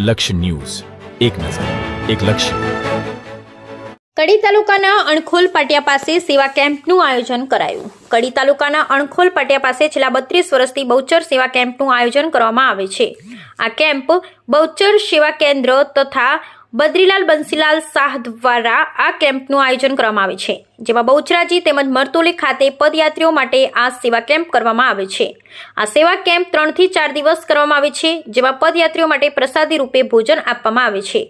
લક્ષ્ય ન્યૂઝ, એક નજર, એક લક્ષ્ય. કડી તાલુકાના અણખોલ પાટિયા પાસે સેવા કેમ્પનું આયોજન કરાયું. કડી તાલુકાના અણખોલ પાટિયા પાસે છેલ્લા 32 વર્ષથી બહુચર સેવા કેમ્પનું આયોજન કરવામાં આવે છે. આ કેમ્પ બહુચર સેવા કેન્દ્ર તથા બદ્રીલાલ બંસીલાલ શાહ દ્વારા આ કેમ્પનું આયોજન કરવામાં આવે છે, જેમાં બહુચરાજી તેમજ મરતોલી ખાતે પદયાત્રીઓ માટે આ સેવા કેમ્પ કરવામાં આવે છે. આ સેવા કેમ્પ 3 થી 4 દિવસ કરવામાં આવે છે, જેમાં પદયાત્રીઓ માટે પ્રસાદી રૂપે ભોજન આપવામાં આવે છે.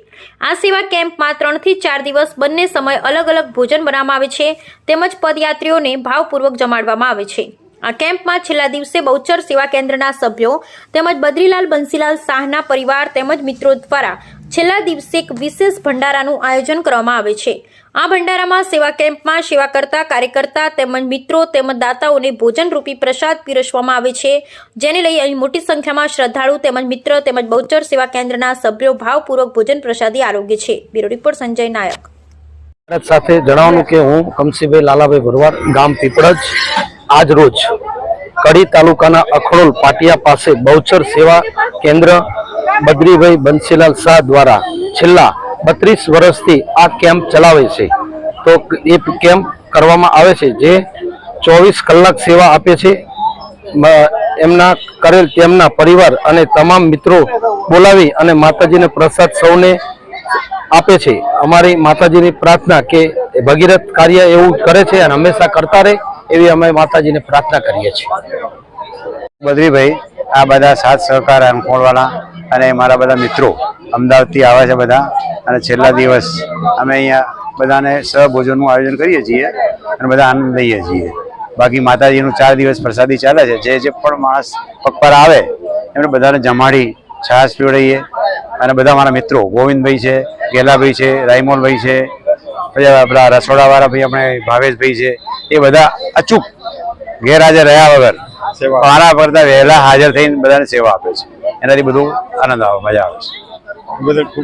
આ સેવા કેમ્પમાં 3 થી 4 દિવસ બંને સમય અલગ અલગ ભોજન બનાવવામાં આવે છે, તેમજ પદયાત્રીઓને ભાવપૂર્વક જમાડવામાં આવે છે. આ કેમ્પમાં છેલ્લા દિવસે બહુચર સેવા કેન્દ્રના સભ્યો તેમજ બદ્રીલાલ બંસીલાલ શાહના પરિવાર તેમજ મિત્રો દ્વારા છેલ્લા દિવસે એક વિશેષ ભંડારાનું આયોજન કરવામાં આવે છે. આ ભંડારામાં સેવા કેમ્પમાં સેવા કરતા કાર્યકર્તા તેમજ મિત્રો તેમજ દાતાઓને ભોજનરૂપી પ્રસાદ પીરસવામાં આવે છે, જેને લઈ અહીં મોટી સંખ્યામાં શ્રદ્ધાળુ તેમજ મિત્ર તેમજ બહુચર સેવા કેન્દ્રના સભ્યો ભાવપૂર્વક ભોજન પ્રસાદી આરોગ્ય છે. બ્યુરો રિપોર્ટ સંજય નાયક. સાથે જણાવવાનું કે હું કમસીભાઈ લાલાભાઈ ભરવાડ, ગામ પીપળજ, આજ રોજ કડી તાલુકાના અખડોલ પાટિયા પાસે બહુચર સેવા કેન્દ્ર બદ્રીભાઈ બંસીલાલ શાહ દ્વારા છેલ્લા 32 વર્ષથી આ કેમ્પ ચલાવે છે. તો એ કેમ્પ કરવામાં આવે છે, જે 24 કલાક સેવા આપે છે. એમના કરેલ તેમના પરિવાર અને તમામ મિત્રો બોલાવી અને માતાજીને પ્રસાદ સૌને આપે છે. અમારી માતાજીની પ્રાર્થના કે ભગીરથ કાર્ય એવું કરે છે અને હંમેશા કરતા રહે એવી અમે માતાજીને પ્રાર્થના કરીએ છીએ. બદ્રીભાઈ આ બધા સાથ સહકાર અણખોળવાળા અને મારા બધા મિત્રો અમદાવાદથી આવે છે બધા, અને છેલ્લા દિવસ અમે અહીંયા બધાને સહભોજનનું આયોજન કરીએ છીએ અને બધા આનંદ લઈએ છીએ. બાકી માતાજીનું 4 દિવસ પ્રસાદી ચાલે છે. જે પણ માણસ પગપાળા આવે એમને બધાને જમાડી છાશ પીવડાવીએ. અને બધા મારા મિત્રો ગોવિંદભાઈ છે, ગેલાભાઈ છે, રાયમોલભાઈ છે, પછી આપણા રસોડાવાળા ભાઈ આપણે ભાવેશભાઈ છે, એ બધા અચૂક ગેરહાજર રહ્યા વગર મારા કરતા વહેલા હાજર થઈને બધાને સેવા આપે છે. એનાથી બધું આનંદ આવે, મજા આવે છે.